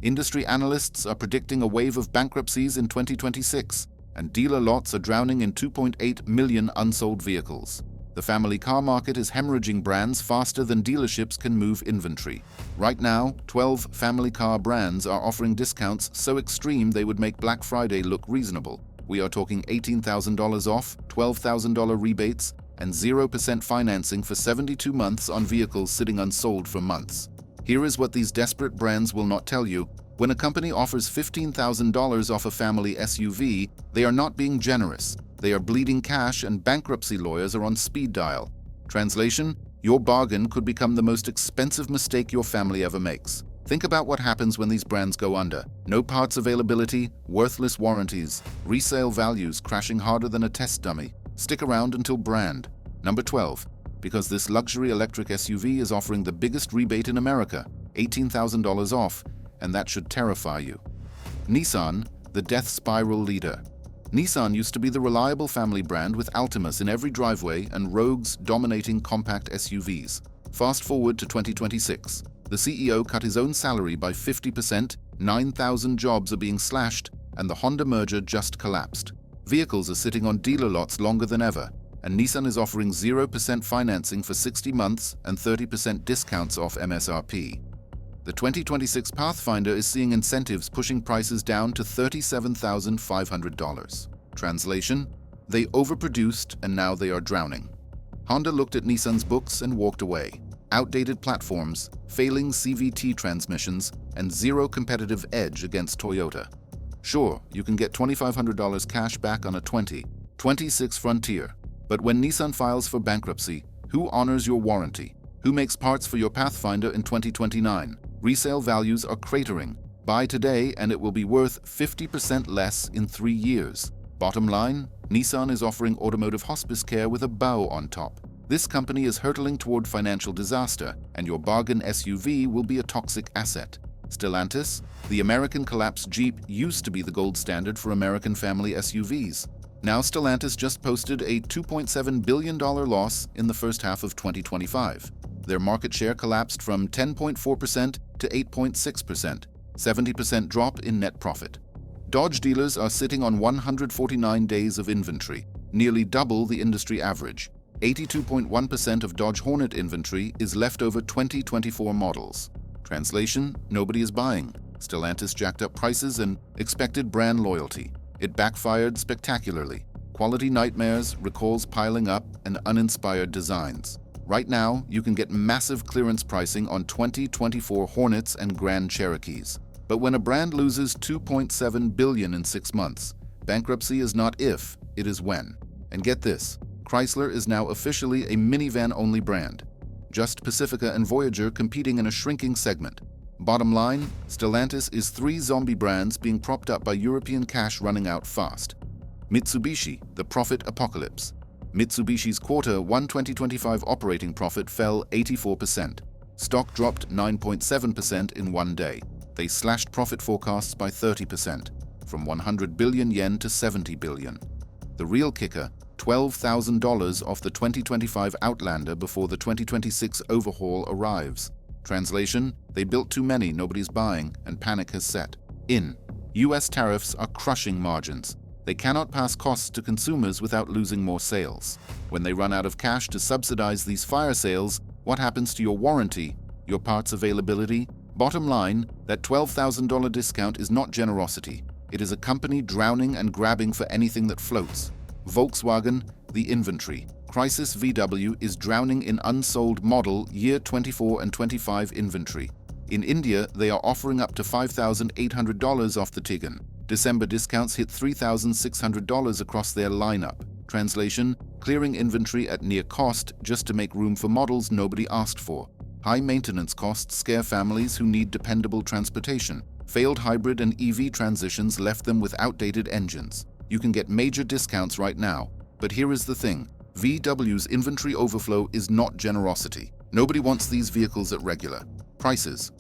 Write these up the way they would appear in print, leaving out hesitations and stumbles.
Industry analysts are predicting a wave of bankruptcies in 2026, and dealer lots are drowning in 2.8 million unsold vehicles. The family car market is hemorrhaging brands faster than dealerships can move inventory. Right now, 12 family car brands are offering discounts so extreme they would make Black Friday look reasonable. We are talking $18,000 off, $12,000 rebates, and 0% financing for 72 months on vehicles sitting unsold for months. Here is what these desperate brands will not tell you. When a company offers $15,000 off a family SUV, they are not being generous. They are bleeding cash, and bankruptcy lawyers are on speed dial. Translation: your bargain could become the most expensive mistake your family ever makes. Think about what happens when these brands go under. No parts availability, worthless warranties, resale values crashing harder than a test dummy. Stick around until brand. Number 12. Because this luxury electric SUV is offering the biggest rebate in America, $18,000 off, and that should terrify you. Nissan, the death spiral leader. Nissan used to be the reliable family brand with Altimas in every driveway and Rogues dominating compact SUVs. Fast forward to 2026. The CEO cut his own salary by 50%, 9,000 jobs are being slashed, and the Honda merger just collapsed. Vehicles are sitting on dealer lots longer than ever, and Nissan is offering 0% financing for 60 months and 30% discounts off MSRP. The 2026 Pathfinder is seeing incentives pushing prices down to $37,500. Translation: they overproduced and now they are drowning. Honda looked at Nissan's books and walked away. Outdated platforms, failing CVT transmissions, and zero competitive edge against Toyota. Sure, you can get $2,500 cash back on a 2026 Frontier, but when Nissan files for bankruptcy, who honors your warranty? Who makes parts for your Pathfinder in 2029? Resale values are cratering. Buy today and it will be worth 50% less in 3 years. Bottom line, Nissan is offering automotive hospice care with a bow on top. This company is hurtling toward financial disaster, and your bargain SUV will be a toxic asset. Stellantis, the American collapsed Jeep, used to be the gold standard for American family SUVs. Now Stellantis just posted a $2.7 billion loss in the first half of 2025. Their market share collapsed from 10.4% to 8.6%, 70% drop in net profit. Dodge dealers are sitting on 149 days of inventory, nearly double the industry average. 82.1% of Dodge Hornet inventory is leftover 2024 models. Translation: nobody is buying. Stellantis jacked up prices and expected brand loyalty. It backfired spectacularly. Quality nightmares, recalls piling up, and uninspired designs. Right now, you can get massive clearance pricing on 2024 Hornets and Grand Cherokees. But when a brand loses $2.7 billion in 6 months, bankruptcy is not if, it is when. And get this, Chrysler is now officially a minivan-only brand. Just Pacifica and Voyager competing in a shrinking segment. Bottom line, Stellantis is 3 zombie brands being propped up by European cash running out fast. Mitsubishi, the profit apocalypse. Mitsubishi's Q1 2025 operating profit fell 84%. Stock dropped 9.7% in one day. They slashed profit forecasts by 30%, from 100 billion yen to 70 billion. The real kicker, $12,000 off the 2025 Outlander before the 2026 overhaul arrives. Translation: they built too many, nobody's buying, and panic has set in. US tariffs are crushing margins. They cannot pass costs to consumers without losing more sales. When they run out of cash to subsidize these fire sales, what happens to your warranty, your parts availability? Bottom line, that $12,000 discount is not generosity. It is a company drowning and grabbing for anything that floats. Volkswagen, the inventory. Crisis VW is drowning in unsold model year 24 and 25 inventory. In India, they are offering up to $5,800 off the Tiggan. December discounts hit $3,600 across their lineup. Translation: clearing inventory at near cost just to make room for models nobody asked for. High maintenance costs scare families who need dependable transportation. Failed hybrid and EV transitions left them with outdated engines. You can get major discounts right now. But here is the thing. VW's inventory overflow is not generosity. Nobody wants these vehicles at regular prices.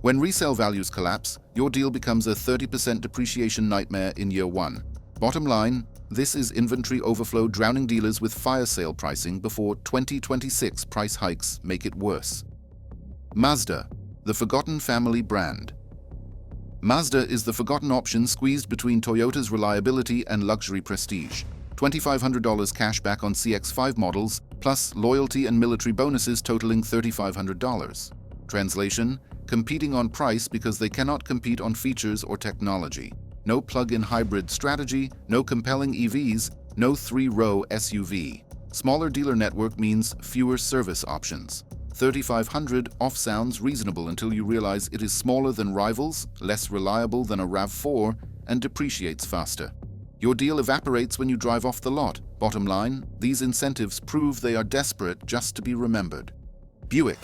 When resale values collapse, your deal becomes a 30% depreciation nightmare in year 1. Bottom line, this is inventory overflow drowning dealers with fire sale pricing before 2026 price hikes make it worse. Mazda, the forgotten family brand. Mazda is the forgotten option squeezed between Toyota's reliability and luxury prestige. $2,500 cash back on CX-5 models, plus loyalty and military bonuses totaling $3,500. Translation: competing on price because they cannot compete on features or technology. No plug-in hybrid strategy, no compelling EVs, no 3-row SUV. Smaller dealer network means fewer service options. $3,500 off sounds reasonable until you realize it is smaller than rivals, less reliable than a RAV4, and depreciates faster. Your deal evaporates when you drive off the lot. Bottom line, these incentives prove they are desperate just to be remembered. Buick.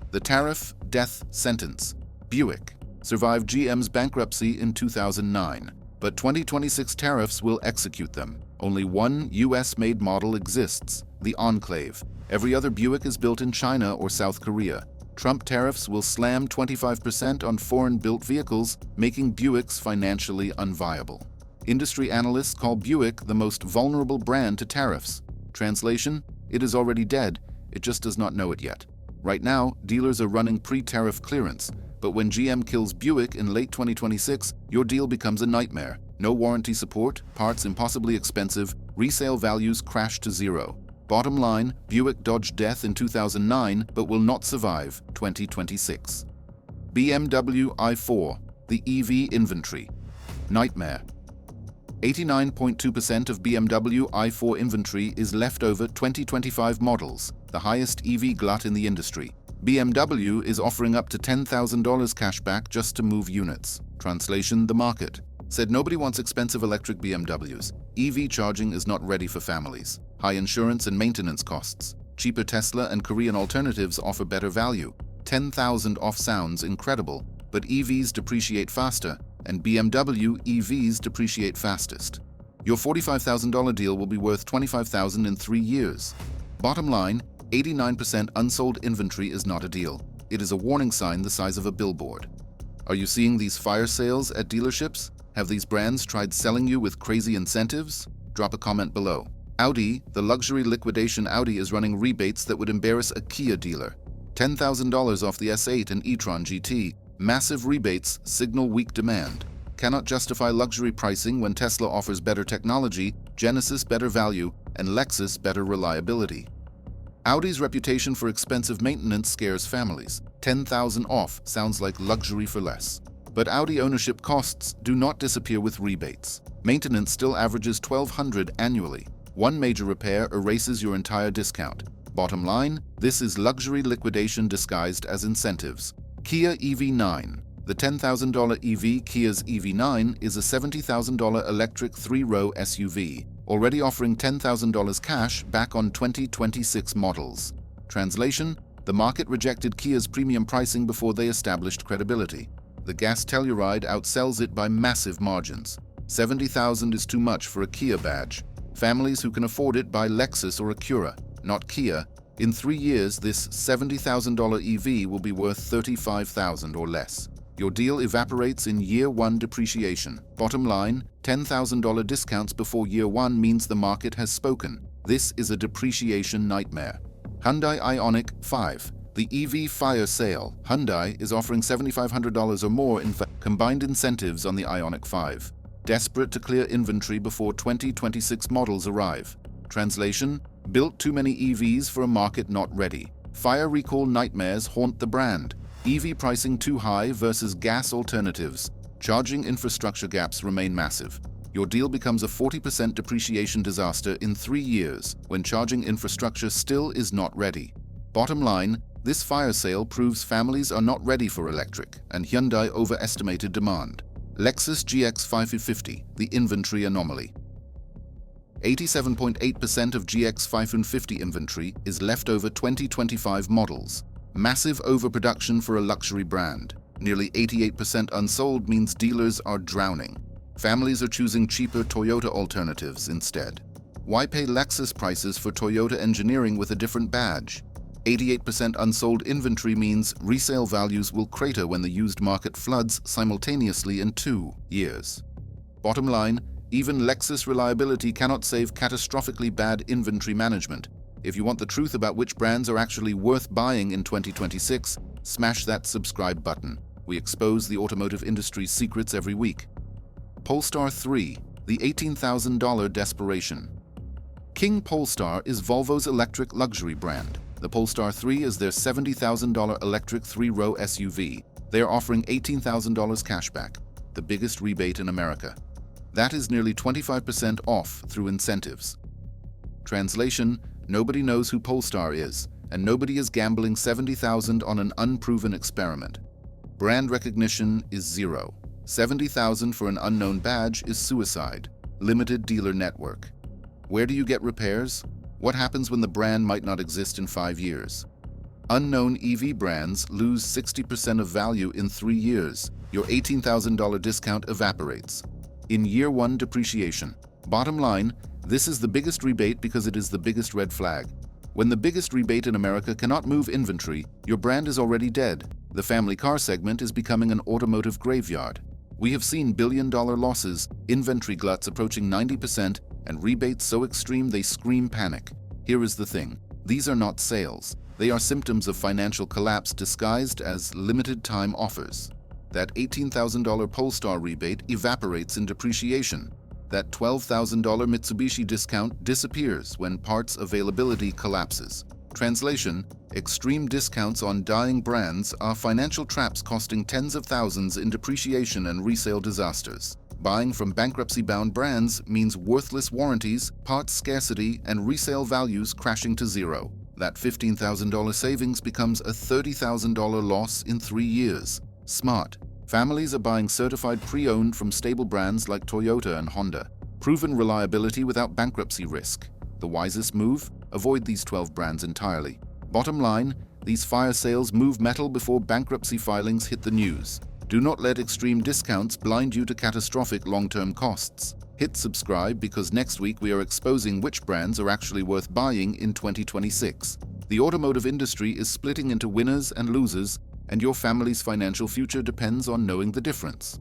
The tariff death sentence. Buick survived GM's bankruptcy in 2009, but 2026 tariffs will execute them. Only one US-made model exists, the Enclave. Every other Buick is built in China or South Korea. Trump tariffs will slam 25% on foreign-built vehicles, making Buicks financially unviable. Industry analysts call Buick the most vulnerable brand to tariffs. Translation: it is already dead, it just does not know it yet. Right now, dealers are running pre-tariff clearance, but when GM kills Buick in late 2026, your deal becomes a nightmare. No warranty support, parts impossibly expensive, resale values crash to zero. Bottom line, Buick dodged death in 2009 but will not survive 2026. BMW i4, the EV inventory. Nightmare. 89.2% of BMW i4 inventory is leftover 2025 models, the highest EV glut in the industry. BMW is offering up to $10,000 cash back just to move units. Translation: the market said nobody wants expensive electric BMWs. EV charging is not ready for families. High insurance and maintenance costs. Cheaper Tesla and Korean alternatives offer better value. 10,000 off sounds incredible, but EVs depreciate faster, and BMW EVs depreciate fastest. Your $45,000 deal will be worth $25,000 in 3 years. Bottom line, 89% unsold inventory is not a deal. It is a warning sign the size of a billboard. Are you seeing these fire sales at dealerships? Have these brands tried selling you with crazy incentives? Drop a comment below. Audi, the luxury liquidation Audi is running rebates that would embarrass a Kia dealer. $10,000 off the S8 and e-tron GT. Massive rebates signal weak demand. Cannot justify luxury pricing when Tesla offers better technology, Genesis better value, and Lexus better reliability. Audi's reputation for expensive maintenance scares families. 10,000 off sounds like luxury for less. But Audi ownership costs do not disappear with rebates. Maintenance still averages $1,200 annually. One major repair erases your entire discount. Bottom line, this is luxury liquidation disguised as incentives. Kia EV9. The $10,000 EV Kia's EV9 is a $70,000 electric 3-row SUV, already offering $10,000 cash back on 2026 models. Translation: the market rejected Kia's premium pricing before they established credibility. The gas Telluride outsells it by massive margins. $70,000 is too much for a Kia badge. Families who can afford it buy Lexus or Acura, not Kia. In 3 years, this $70,000 EV will be worth $35,000 or less. Your deal evaporates in year 1 depreciation. Bottom line, $10,000 discounts before year 1 means the market has spoken. This is a depreciation nightmare. Hyundai Ioniq 5. The EV fire sale. Hyundai is offering $7,500 or more in combined incentives on the Ioniq 5. Desperate to clear inventory before 2026 models arrive. Translation: built too many EVs for a market not ready. Fire recall nightmares haunt the brand. EV pricing too high versus gas alternatives. Charging infrastructure gaps remain massive. Your deal becomes a 40% depreciation disaster in 3 years when charging infrastructure still is not ready. Bottom line, this fire sale proves families are not ready for electric, and Hyundai overestimated demand. Lexus GX 550, the inventory anomaly. 87.8% of GX 550 inventory is leftover 2025 models. Massive overproduction for a luxury brand. Nearly 88% unsold means dealers are drowning. Families are choosing cheaper Toyota alternatives instead. Why pay Lexus prices for Toyota engineering with a different badge? 88% unsold inventory means resale values will crater when the used market floods simultaneously in 2 years. Bottom line, even Lexus reliability cannot save catastrophically bad inventory management. If you want the truth about which brands are actually worth buying in 2026, smash that subscribe button. We expose the automotive industry's secrets every week. Polestar 3, the $18,000 desperation. King Polestar is Volvo's electric luxury brand. The Polestar 3 is their $70,000 electric three-row SUV. They are offering $18,000 cashback, the biggest rebate in America. That is nearly 25% off through incentives. Translation: nobody knows who Polestar is, and nobody is gambling $70,000 on an unproven experiment. Brand recognition is zero. $70,000 for an unknown badge is suicide. Limited dealer network. Where do you get repairs? What happens when the brand might not exist in 5 years? Unknown EV brands lose 60% of value in 3 years. Your $18,000 discount evaporates. In year 1 depreciation. Bottom line, this is the biggest rebate because it is the biggest red flag. When the biggest rebate in America cannot move inventory, your brand is already dead. The family car segment is becoming an automotive graveyard. We have seen billion-dollar losses, inventory gluts approaching 90%, and rebates so extreme they scream panic. Here is the thing. These are not sales. They are symptoms of financial collapse disguised as limited-time offers. That $18,000 Polestar rebate evaporates in depreciation. That $12,000 Mitsubishi discount disappears when parts availability collapses. Translation: extreme discounts on dying brands are financial traps costing tens of thousands in depreciation and resale disasters. Buying from bankruptcy-bound brands means worthless warranties, parts scarcity, and resale values crashing to zero. That $15,000 savings becomes a $30,000 loss in 3 years. Smart. Families are buying certified pre-owned from stable brands like Toyota and Honda. Proven reliability without bankruptcy risk. The wisest move? Avoid these 12 brands entirely. Bottom line, these fire sales move metal before bankruptcy filings hit the news. Do not let extreme discounts blind you to catastrophic long-term costs. Hit subscribe because next week we are exposing which brands are actually worth buying in 2026. The automotive industry is splitting into winners and losers, and your family's financial future depends on knowing the difference.